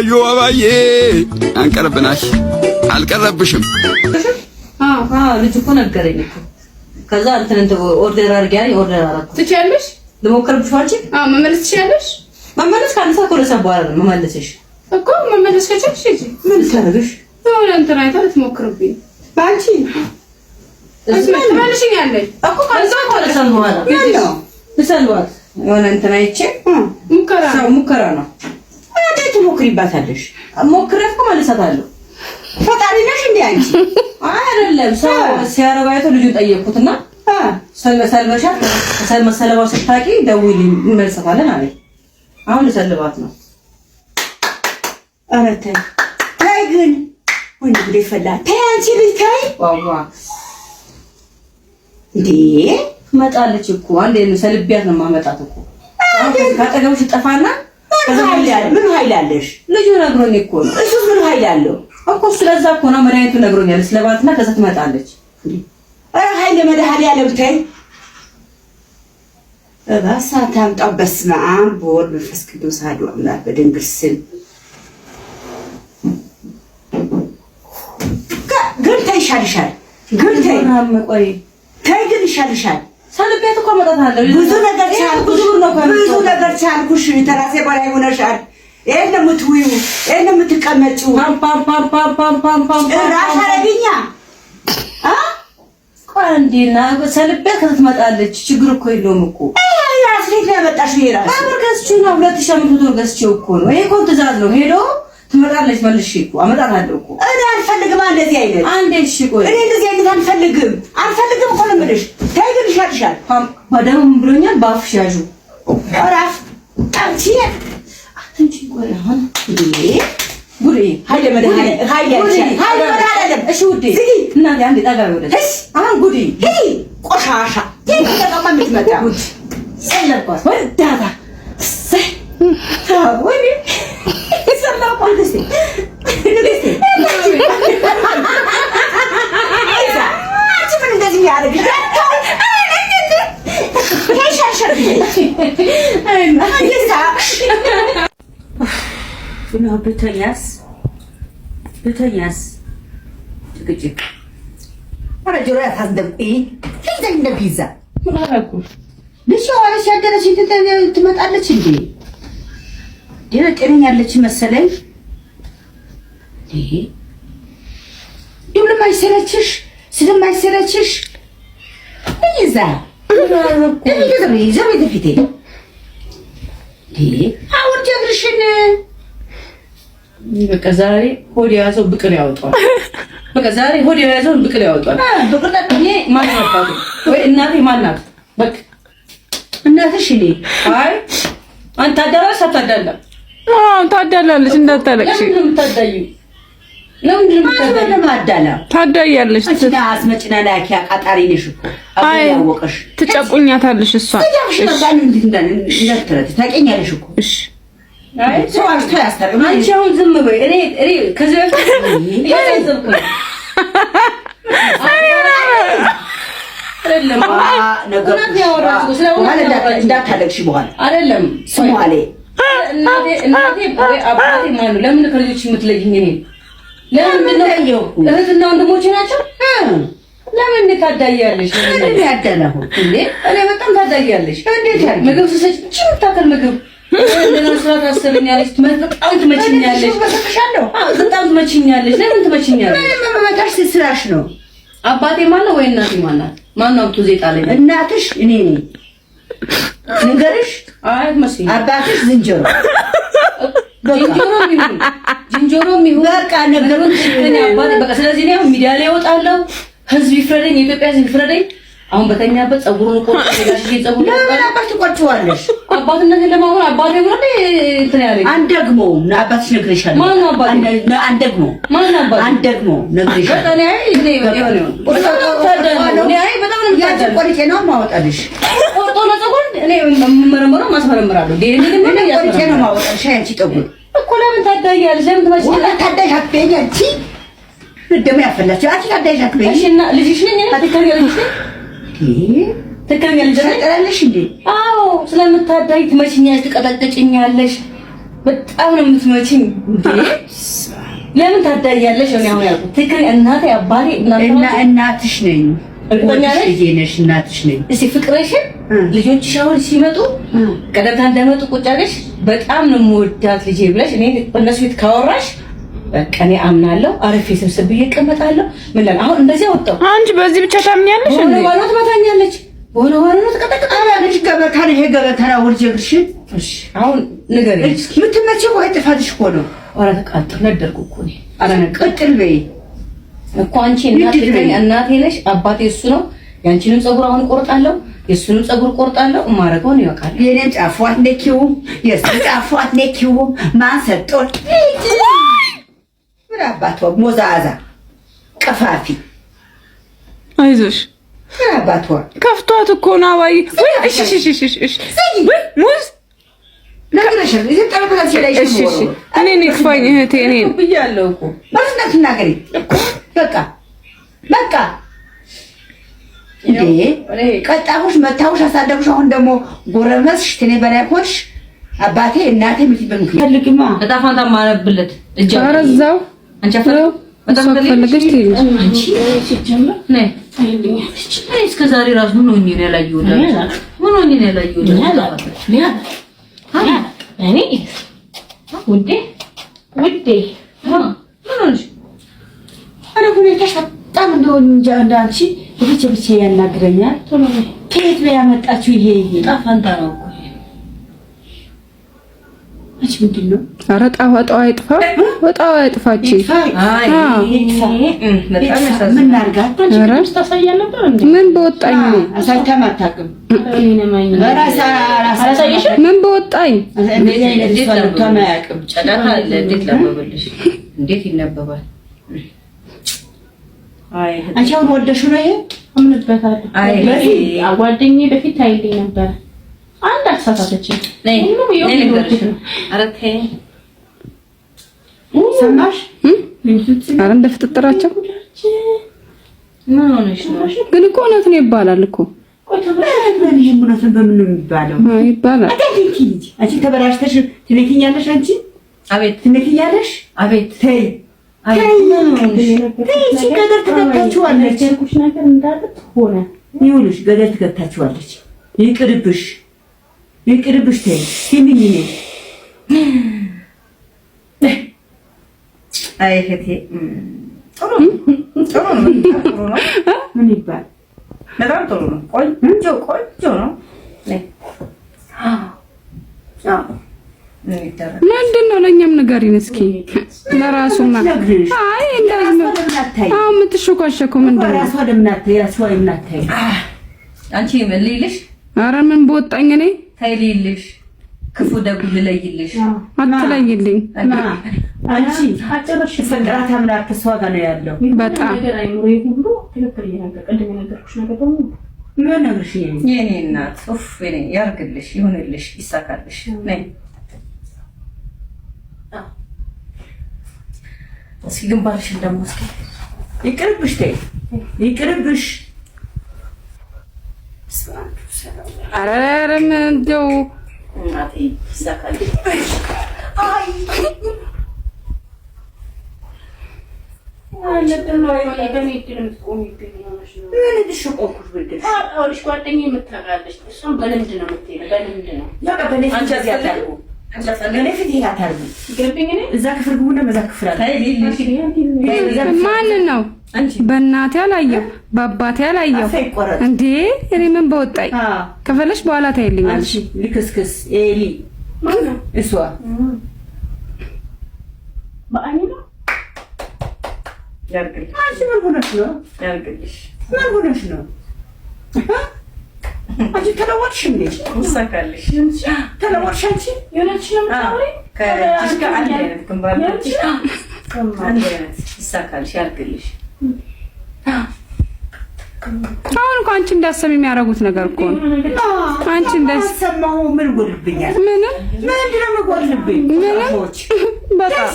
ዮባዬ አንቀርብናሽ አልቀረብሽም። ልጅ እኮ ነገረኝ እኮ ከዛ እንትን ኦርደር አድርጊያለኝ ኦርደር አደረኩ። ትችያለሽ? ልሞክርብሽ አንቺ? መመለስ ትችያለሽ? መመለስ ካንተ ኮለሰ በኋላ ነው መመለስሽ እኮ መመለስ ከቻልሽ እጂ ምን ታረግሽ? ወላ እንትን አይታ ልትሞክርብኝ ባንቺ ትመልሽኛለሽ እኮ ካንተ ኮለሰ በኋላ ነው ልሰልዋት የሆነ እንትን አይቼ ሙከራ ነው። እንዴት ትሞክሪባታለሽ? ሞክሬት እኮ መልሳታለሁ። ፈጣሪ ነሽ እንዴ አንቺ? አይደለም ሰው ሲያረባይቶ ልጁ ጠየቅኩትና ሰልመሻት ሰልመሰለባው ስታቂ ደውዪልኝ እንመልሳታለን አለኝ። አሁን ልሰልባት ነው። ኧረ ተይ ተይ ግን ወንድ ጉዴ ፈላ። ተይ አንቺ ልጅ ተይ። ዋዋ እንዴ ትመጣለች እኮ አንዴ ሰልቢያት ነው የማመጣት እኮ ካጠገብሽ ጠፋና ምን ኃይል አለሽ? ልጁ ነግሮኝ እኮ ነው። እሱስ ምን ኃይል አለው እኮ? ስለዛ እኮ ነው መድኃኒቱ ነግሮኛል። ስለባትና ከዛ ትመጣለች። ኧረ ኃይል መድኃኒዓለም ተይ እባሳ ታምጣው። በስመ አብ በወልድ በመንፈስ ቅዱስ አሐዱ አምላክ በድንግል ስም ግን ተይ ይሻልሻል። ግን ተይ ቆይ ተይ ግን ይሻልሻል። ሰልቤት እኮ መጣታለሁ። ብዙ ነገር ቻልኩሽ። ተራሴ በላይ ሆነሻል። ይሄን ነው የምትውይው፣ ይሄን ነው የምትቀመጪው። ፓም ራስ አረግኛ ቆይ እንዴና ሰልቤት ከተመጣለች ችግር እኮ የለውም እኮ። ራስ ልጅ ነው ያመጣሽው። ይራስ አብርገስቹ ነው 2500 ብር ገዝቼው እኮ ነው። ይሄ እኮ ትእዛዝ ነው። ሄዶ ትመጣለች መልሼ እኮ አመጣታለሁ እኮ። እኔ አልፈልግም እንደዚህ አይነት አንዴ። እሺ ቆይ እኔ እንደዚህ አይነት አልፈልግም እኮ ነው የምልሽ። ተይ ግን ይሻልሻል። ባዳም ብሎኛል። ባፍሽ ያዡ አራፍ አንቺ አንቺ ቆይ አሁን ጉሪ ኃይለ መድኃኒዓለም እሺ ውዴ እናቴ አንዴ ጠጋ ወደሽ አሁን ጉዲ ቆሻሻ ተቀማ የምትመጣ ጉዲ ሰለባት ወዳታ ወይ ሰላም ቆንደስ አንቺ ምን እንደዚህ ያደርግሽ? ብተኛስ ጭቅጭቅ ኧረ ጆሮ ያታስደብቅኝ ፊት እንደ ፒዛ ምን አደረኩሽ? ልጅ ዋለሽ ያደረች ትመጣለች እንዴ? ደረ ጤነኛለች መሰለኝ። ስለማይሰለችሽ ይዛ ዘር ፊቴ አሁን ጀግርሽን በቃ ዛሬ ሆድ የያዘው ብቅል ያወጣል። በቃ ዛሬ ሆድ የያዘው ብቅል ያወጣል። ብቅል እኔ ማን አባቱ ወይ እናቴ ማናት? በቃ እናትሽ እኔ አይ አንተ ታዳላሽ አታዳላም? ታዳላለች። እንዳታለቅሽ። ለምን የምታዳዩ? ለምን ማዳላ ታዳያለሽ? አስመጭና ላኪ አቃጣሪ ነሽ እኮ አያወቀሽ። ትጨቁኛታለሽ እሷ። ታውቂኛለሽ እኮ እሺ። አይ ሰው አስተያስተር አንቺ አሁን ዝም በይ። እኔ ከዚህ በፊት ያዘዝኩ አይደለም ነገር እንዳታለቅሽ በኋላ አይደለም ስሟሌ እናቴ አባቴ ማነው? ለምን ከልጆች የምትለይኝ? እኔ ለምን ነው እህትና ወንድሞቼ ናቸው። ለምን ታዳያለሽ? ለምን ያዳላሁ እንዴ? እኔ በጣም ታዳያለሽ። እንዴት ያለ ምግብ ስሰጭ ታከል ምግብ ለምን ስራት አሰበኛለሽ? በጣም ትመችኛለሽ። በጣም ትመችኛለሽ። ለምን ትመችኛለሽ? ለምን መመጣሽ ስራሽ ነው። አባቴ ማነው ወይ እናቴ ማናት? ማነው አብቱ ዜጣለኝ? እናትሽ እኔ ነኝ። ንገርሽ አይ መስሎኝ አባትሽ ዝንጀሮ ዝንጀሮ የሚሆን በቃ ነገሩን እኔ አባቴ በቃ። ስለዚህ ነው ሚዲያ ላይ እወጣለሁ። ህዝብ ይፍረደኝ፣ የኢትዮጵያ ህዝብ ይፍረደኝ። አሁን በተኛበት ጸጉሩን ቆርጦ ጋሽዬ ጸጉሩን ለምን አባትሽ ቆርጬዋለሽ? አባትነቴን ለማወቅ አባቴ ብሎ እንትን ያለኝ አንደግሞ አባትሽ ነግሬሻለሁ። ማን አባቴ? አንደግሞ ማን አባቴ? አንደግሞ ነግሬሻለሁ። በቃ እኔ አይ በጣም ነው ያንቺ ቆርጬ ነው ማወጣልሽ። ቆርጦ ነው ጸጉሩን እኔ መመረመረው ማስመረምራለሁ። ዴኔ ቆርጬ ነው ማወጣልሽ። አንቺ ጠጉር እኮ ለምን ታዳያለሽ? ለምን ትመጪልኝ? ታዳሽ አትበይኝ አንቺ ደም ያፈላችሁ አንቺ ታዳሽ አትበይኝ። እሺ እና ልጅሽ ነኝ ታትከሪያለሽ ትክክለኛ ልጅ ነሽ እንዴ? አዎ ስለምታዳይ ትመችኛለሽ፣ ትቀጠቅጭኛለሽ። በጣም ነው የምትመጪኝ እንዴ? ለምን ታዳያለሽ? እኔ አሁን ያልኩት ትክክል እናቴ አባቴ እናትሽ ነኝ። እርግጠኛ ነሽ? እናትሽ ነኝ። እስኪ ፍቅርሽን ልጆችሽ አሁን ሲመጡ ቀደምታ እንደመጡ ቁጭ አለሽ በጣም ነው የምወዳት ልጄ ብለሽ እኔ በእነሱ ፊት ካወራሽ በቃ እኔ አምናለሁ። አረፌ ስብስብ ብዬ እቀመጣለሁ። ምን ለምን አሁን እንደዚህ አወጣው? አንቺ በዚህ ብቻ ታምኛለሽ እንዴ? ሆነ ማለት ማታኛለች ሆነ ነው ተቀጠቀጣለች። ገበታ ነው ይሄ ገበታ ነው ወልጀግሽ። እሺ አሁን ንገሪኝ። የምትመጪው ወይ ጥፋትሽ እኮ ነው። ኧረ ተቃጥል ነደርኩ እኮ እኔ ቀጥል በይ እኮ አንቺ እናቴ ነሽ፣ አባቴ እሱ ነው። ያንቺንም ፀጉር አሁን ቆርጣለሁ፣ የሱንም ፀጉር ቆርጣለሁ። ማረገውን ይወቃል። የኔን ጫፏት ነኪው፣ የሱ ጫፏት ነኪው። ማን ሰጠው? ምን አባቷ ሞዛዛ ቀፋፊ። አይዞሽ ምን አባቷ ከፍቷት እኮ ነው። አባዬ ወይ እሺ ወይ ሙዝ ነገርሽን እዚህ ጠረጴዛ ላይ እሺ እኔ ነኝ ክፋኝ እህቴ እኔ ብያለሁ እኮ ማለት ተናገሪ እኮ በቃ እንዴ ቀጣሁሽ መታሁሽ አሳደጉሽ። አሁን ደግሞ ጎረመስሽ ትኔ በላይ ሆንሽ። አባቴ እናቴ ምትበንኩ ፈልግማ ተጣፋንታ ማረብለት እጃ አረዛው አንቺ አፈረው በጣም ፈልገሽ ትይኝ አንቺ ሲጀምር ነይ አይልኛለች። እኔ እስከ ዛሬ ራሱ ምን ሆኜ ነው ያላየሁት? ምን ሆኜ ነው ያላየሁት? እኔ ውዴ ምን ሆነሽ? አረ ሁኔታሽ በጣም እንደሆነ እንጃ። እንዳንቺ ብቻ ያናግረኛል። ከየት ነው ያመጣችሁ? ይሄ ጣፋንታ ነው እኮ አንቺ ምንድን ነው? ኧረ ጣፋጣው አይጥፋ ወጣው አይጥፋች። ምን ላድርጋት? ታሳያ ነበር እንዴ? ምን በወጣኝ ነው አሳይታም አታውቅም። ምን በወጣኝ እንደዚህ አይነት ሰልቷን አያውቅም። ጨዳታ አለ። እንዴት ላበበልሽ? እንዴት ይነበባል? አይ አንቺ አሁን ወደሽው ነው ይሄ? አምንበታለሁ። ጓደኛዬ በፊት ታይልኝ ነበር። አንድ አሳሳተች ነይ ሰማሽ? ኧረ እንደፍጥጥራቸው ምን ሆነሽ ነው? ግን እኮ እውነት ነው ይባላል እኮ። ምን ይሄ እውነት በምን ነው የሚባለው? ይባላል። አንቺ ተበላሽተሽ ትነኪኛለሽ። አንቺ አቤት ትነኪኛለሽ። አቤት ተይ ገደል ትከታችኋለች። ነገር እንዳለት ሆነ ይኸውልሽ ገደል ትከታችኋለች። ይቅርብሽ ተይ ሲሚኝ አይ እህቴ ጥሩ ነው። ምን ይባል? በጣም ጥሩ ነው። ቆንጆ ነው። ምንድን ነው? ለእኛም ንገሪን እስኪ። ለራሱማ አይ እንደዚህ ነው። አሁን የምትሾካሸከው ምንድን ነው? ራሷ ለምናታይ ራሷ ለምናታይ አንቺ ምን ልይልሽ? ኧረ ምን በወጣኝ እኔ ተይ ልይልሽ፣ ክፉ ደጉ ልለይልሽ። አትለይልኝ። አንቺ አጨረሽ ፈንድራት አምላክ እሷ ጋር ነው ያለው። በጣም ነገር አይምሮዬ ሁሉ ትክክል እየነገርኩ እንደነገርኩሽ ነገር ደግሞ ምን ነግርሽ? የኔ እናት ኡፍ የኔ ያርግልሽ፣ ይሁንልሽ፣ ይሳካልሽ። ነይ እስኪ ግንባርሽን ደግሞ እስኪ ይቅርብሽ፣ ተይ ይቅርብሽ። ኧረ እንደው እናቴ ይሳካልሽ። አይ ምን ልሽቆኩሽ ብልሽ አውልሽ ጓደኛዬ የምታውቃለች። እሷም በልምድ ነው የምትሄደው። በልምድ ነው ያቀበለሽ አንቺ ያታርጉ ለኔ ፊት ያታርጉ ይገርብኝ። እኔ እዛ ክፍል ግቡና በዛ ክፍል አለ። ተይ ልይልሽ። ማን ነው? በእናቴ አላየው በአባቴ አላየው እንዴ? እኔ ምን በወጣኝ? ከፈለሽ በኋላ ታይልኛለሽ። ልክስክስ ኤሊ እሷ በአይኔ ነው ያርግልሽ። አንቺ ምን ሆነሽ ነው? ያርግልሽ። ምን ሆነሽ ነው? አንቺ ተለወጥሽ እንዴ? ይሳካልሽ። ተለወጥሽ አንቺ የሆነች ነው የምታወሪ ከእጅሽ ጋር አንድ አይነት ግንባር ነች። አንድ አይነት ይሳካልሽ፣ ያርግልሽ። አሁን እኮ አንቺ እንዳሰሚ የሚያደርጉት ነገር እኮ ነው። አንቺ እንዳሰማሁ ምን ጎልብኛል? ምንም ምንድን ነው የምጎልብኝ? ምንም በጣም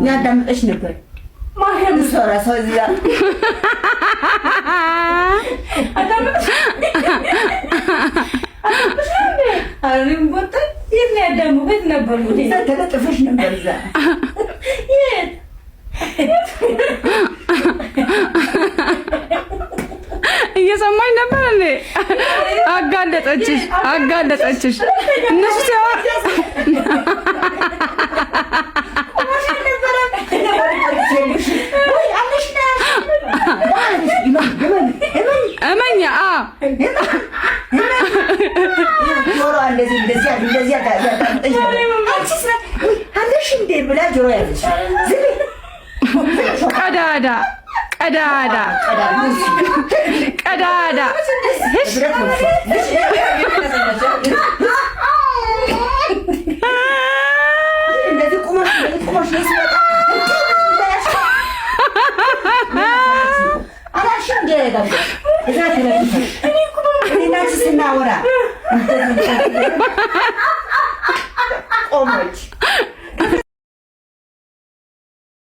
ያዳምጠሽ ነበር ማርያም ሶራ ሶዛ አሪም ቦት የት ነው ያደሙ ቤት ነበር ነው ተለጥፈሽ ነበር እዛ የት እየሰማኝ ነበር እንዴ? አጋለጠችሽ እነሱ ሲያወሩ እመኛ ቀዳዳ ስናወራ ቆመች